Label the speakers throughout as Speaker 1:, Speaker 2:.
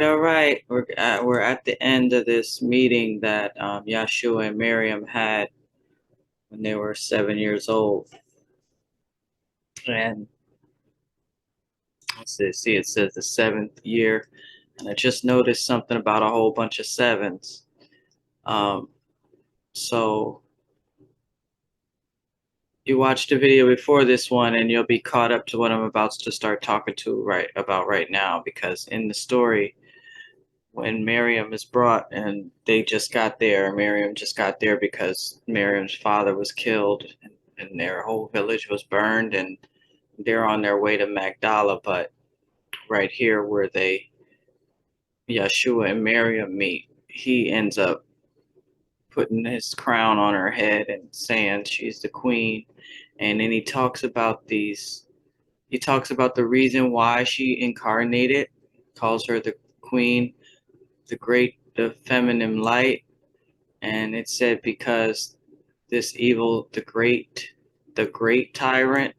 Speaker 1: all right. We're at the end of this meeting that Yahshua and Miriam had when they were 7 years old. And let's see, it says the seventh year. And I just noticed something about a whole bunch of sevens. So you watched the video before this one and you'll be caught up to what I'm about to start talking to right now, because in the story, when Miriam is brought and Miriam just got there because Miriam's father was killed and their whole village was burned, and they're on their way to Magdala. But right here where Yahshua and Miriam meet, he ends up putting his crown on her head and saying she's the queen. And then he talks about the reason why she incarnated, calls her the queen, the feminine light. And it said because this evil, the great tyrant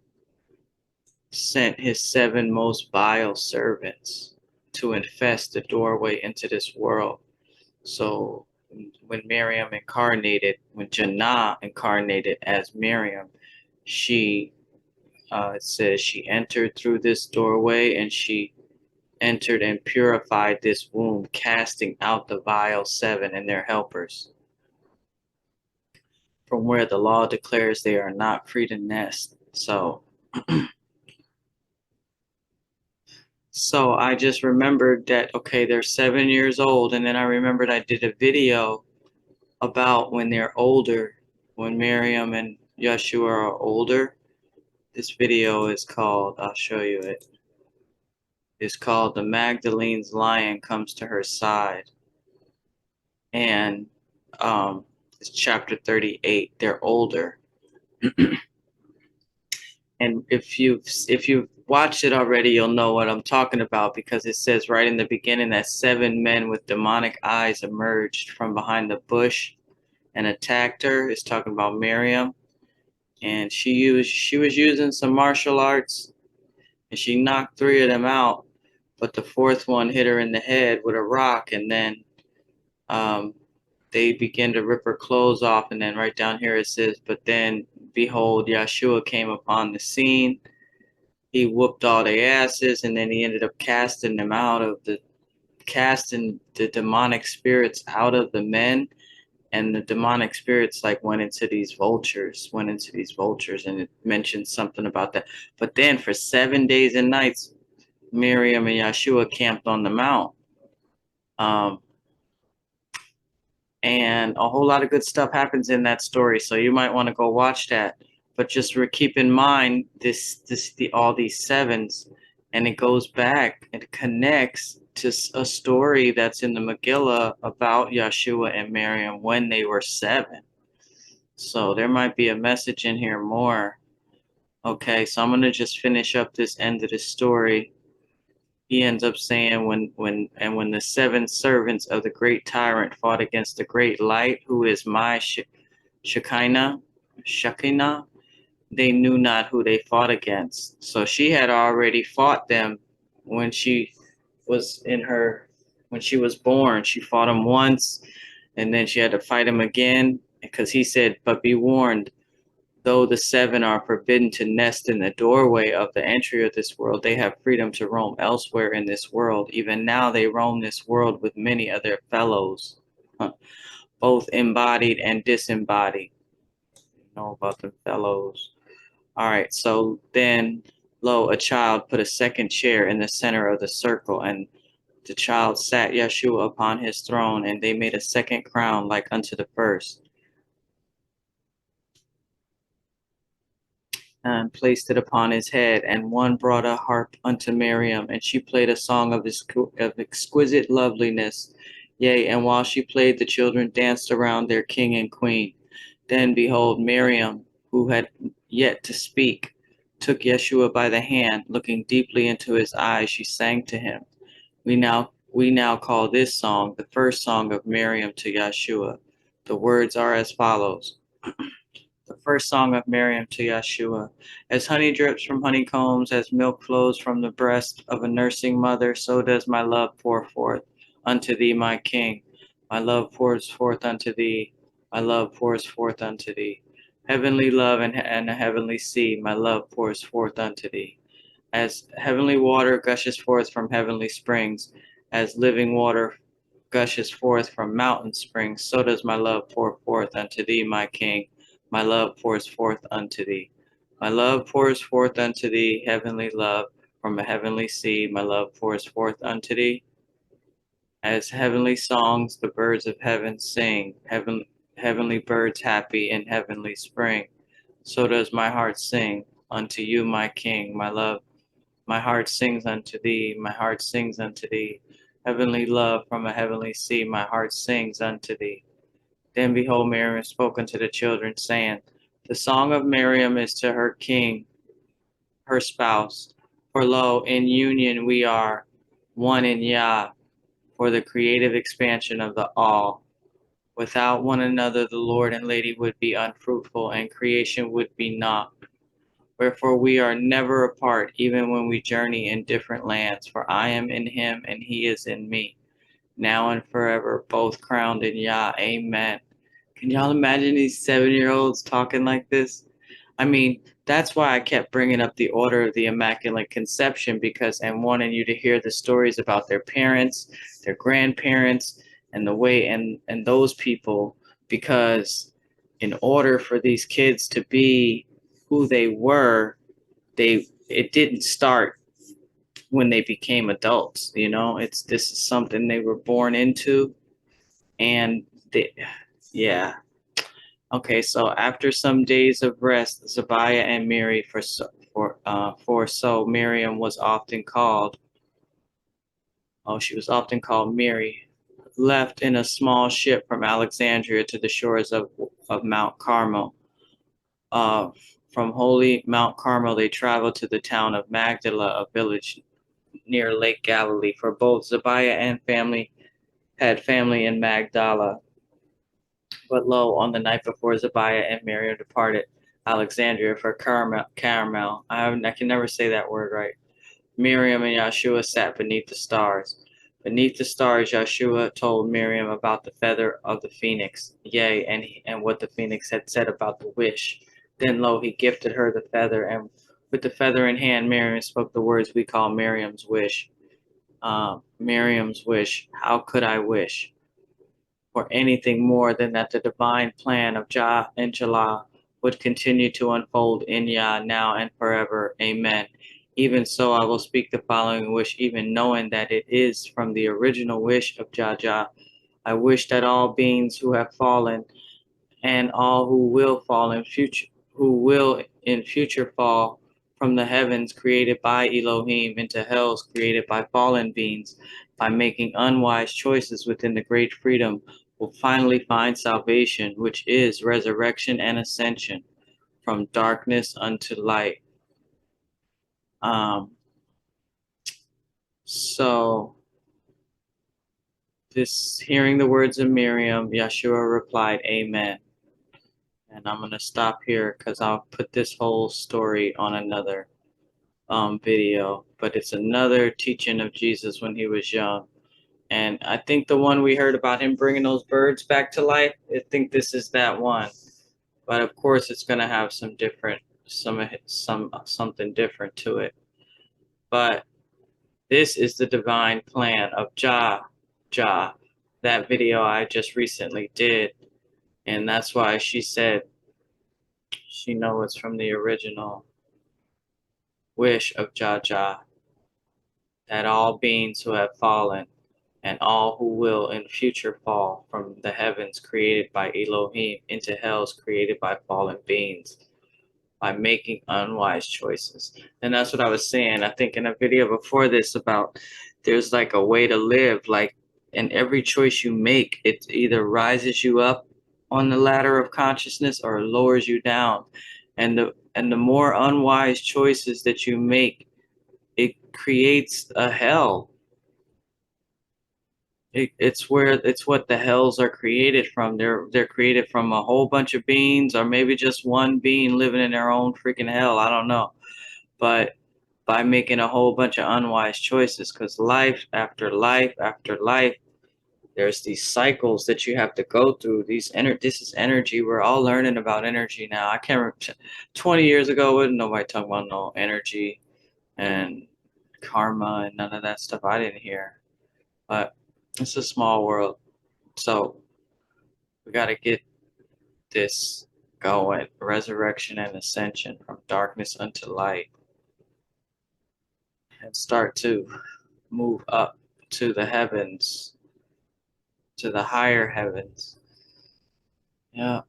Speaker 1: sent his seven most vile servants to infest the doorway into this world. So when when Jannah incarnated as Miriam, it says she entered through this doorway, and she entered and purified this womb, casting out the vile seven and their helpers, from where the law declares they are not free to nest. So I just remembered that, okay, they're 7 years old. And then I remembered I did a video about when they're older, when Miriam and Yahshua are older. This video is called, I'll show you it. It's called The Magdalene's Lion Comes to Her Side. And it's chapter 38. They're older. And if you've watched it already, you'll know what I'm talking about, because it says right in the beginning that 7 men with demonic eyes emerged from behind the bush and attacked her. It's talking about Miriam, and she was using some martial arts, and she knocked 3 of them out, but the 4th one hit her in the head with a rock, and then they began to rip her clothes off. And then right down here it says, but then behold, Yahshua came upon the scene. He whooped all their asses, and then he ended up casting the demonic spirits out of the men. And the demonic spirits went into these vultures, and it mentions something about that. But then for 7 days and nights, Miriam and Yahshua camped on the mount. And a whole lot of good stuff happens in that story, so you might want to go watch that. But just keep in mind all these sevens, and it goes back and connects to a story that's in the Megillah about Yahshua and Miriam when they were 7. So there might be a message in here more. Okay, so I'm going to just finish up this end of the story. He ends up saying, when the 7 servants of the great tyrant fought against the great light, who is my Shekinah, they knew not who they fought against. So she had already fought them when she was born. She fought them once, and then she had to fight him again, because he said, but be warned, though the 7 are forbidden to nest in the doorway of the entry of this world, they have freedom to roam elsewhere in this world. Even now they roam this world with many of their fellows, both embodied and disembodied. You know about the fellows. All right, so then, lo, a child put a second chair in the center of the circle, and the child sat Yahshua upon his throne, and they made a second crown like unto the first, and placed it upon his head. And one brought a harp unto Miriam, and she played a song of exquisite loveliness. Yea, and while she played, the children danced around their king and queen. Then behold, Miriam, who had yet to speak, took Yeshua by the hand. Looking deeply into his eyes, she sang to him. We now call this song the first song of Miriam to Yeshua. The words are as follows. The first song of Miriam to Yahshua. As honey drips from honeycombs, as milk flows from the breast of a nursing mother, so does my love pour forth unto thee, my King. My love pours forth unto thee. My love pours forth unto thee. Heavenly love and a heavenly sea, my love pours forth unto thee. As heavenly water gushes forth from heavenly springs, as living water gushes forth from mountain springs, so does my love pour forth unto thee, my King. My love pours forth unto thee. My love pours forth unto thee, heavenly love, from a heavenly sea. My love pours forth unto thee. As heavenly songs the birds of heaven sing, heavenly birds happy in heavenly spring, so does my heart sing unto you, my King, my love. My heart sings unto thee, my heart sings unto thee. Heavenly love from a heavenly sea, my heart sings unto thee. Then behold, Miriam spoke unto the children, saying, the song of Miriam is to her king, her spouse. For lo, in union we are, one in Yah, for the creative expansion of the all. Without one another, the Lord and Lady would be unfruitful, and creation would be naught. Wherefore we are never apart, even when we journey in different lands. For I am in him, and he is in me, now and forever, both crowned in Yah. Amen. Can y'all imagine these 7-year-olds talking like this? I mean, that's why I kept bringing up the order of the Immaculate Conception, because I'm wanting you to hear the stories about their parents, their grandparents, and the way and those people, because in order for these kids to be who they were, it didn't start when they became adults. This is something they were born into, and yeah. Okay, so after some days of rest, Zabiah and Mary, for so Miriam was often called, she was often called Mary, left in a small ship from Alexandria to the shores of Mount Carmel. Uh, from holy Mount Carmel, they traveled to the town of Magdala, a village near Lake Galilee, for both Zabiah and family had family in Magdala. But lo, on the night before Zabiah and Miriam departed Alexandria for Carmel, I can never say that word right. Miriam and Yahshua sat beneath the stars. Beneath the stars, Yahshua told Miriam about the feather of the phoenix, yea, and what the phoenix had said about the wish. Then lo, he gifted her the feather, and with the feather in hand, Miriam spoke the words we call Miriam's wish. Miriam's wish. How could I wish for anything more than that the divine plan of Jah and Jalah would continue to unfold in Yah now and forever. Amen. Even so, I will speak the following wish, even knowing that it is from the original wish of Jah. I wish that all beings who have fallen and all who will in future fall from the heavens created by Elohim into hells created by fallen beings, by making unwise choices within the great freedom, will finally find salvation, which is resurrection and ascension from darkness unto light. So this hearing the words of Miriam, Yahshua replied, Amen. And I'm going to stop here because I'll put this whole story on another video. But it's another teaching of Jesus when he was young. And I think the one we heard about him bringing those birds back to life, I think this is that one. But of course, it's going to have something different to it. But this is the divine plan of Jah. That video I just recently did. And that's why she said she knows it's from the original wish of Jah, that all beings who have fallen and all who will in future fall from the heavens created by Elohim into hells created by fallen beings by making unwise choices. And that's what I was saying. I think in a video before this about there's like a way to live, like in every choice you make, it either rises you up on the ladder of consciousness or lowers you down. And the more unwise choices that you make, it creates a hell. It's what the hells are created from. They're created from a whole bunch of beings, or maybe just one being living in their own freaking hell. I don't know. But by making a whole bunch of unwise choices, because life after life after life, there's these cycles that you have to go through. This is energy. We're all learning about energy now. I can't remember 20 years ago, wasn't nobody talking about no energy and karma and none of that stuff. I didn't hear. But it's a small world. So we got to get this going. Resurrection and ascension from darkness unto light, and start to move up to the heavens, to the higher heavens. Yeah.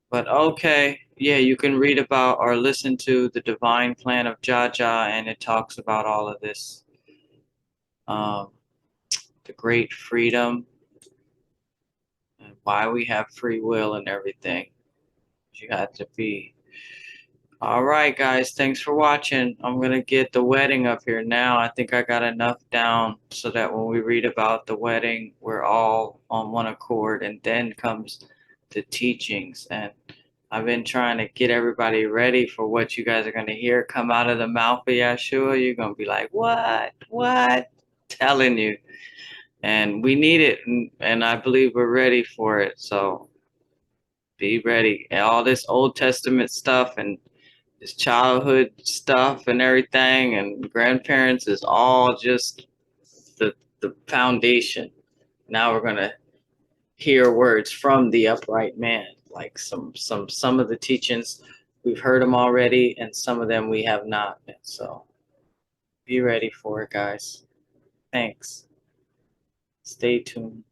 Speaker 1: But okay, yeah, you can read about or listen to the divine plan of Jaja, and it talks about all of this, um, the great freedom, and why we have free will and everything. You had to be. All right, guys, thanks for watching. I'm gonna get the wedding up here now. I think I got enough down so that when we read about the wedding, we're all on one accord, and then comes the teachings. And I've been trying to get everybody ready for what you guys are gonna hear come out of the mouth of Yahshua. You're gonna be like, what? What? Telling you. And we need it, and I believe we're ready for it. So be ready. And all this Old Testament stuff and this childhood stuff and everything and grandparents is all just the foundation. Now we're gonna hear words from the upright man, like some of the teachings we've heard them already, and some of them we have not been. So be ready for it, guys. Thanks. Stay tuned.